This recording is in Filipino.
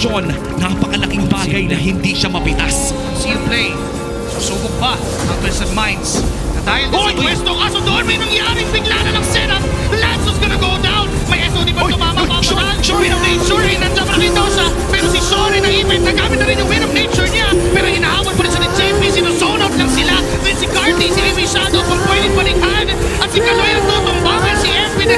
John, napakalaking bagay na hindi siya mapitas. Seal play. Susubok ba ang Blessed Minds? Na dahil din sa pwesto, kaso doon may nangyaring bigla na ng setup. Lanzo's gonna go down. May SOD ba tumama pa pa? Win of Nature, nandiyan pa Mendoza. Pero si Sorry na event, nagamit na rin yung Win of Nature niya. Pero hinahamon pa rin sa ni JP, sinuzone out lang sila. Then si Carty, si Amy Shadow, kung pwedeng balikan. At si Kaloy ang tutumbangan, si FP na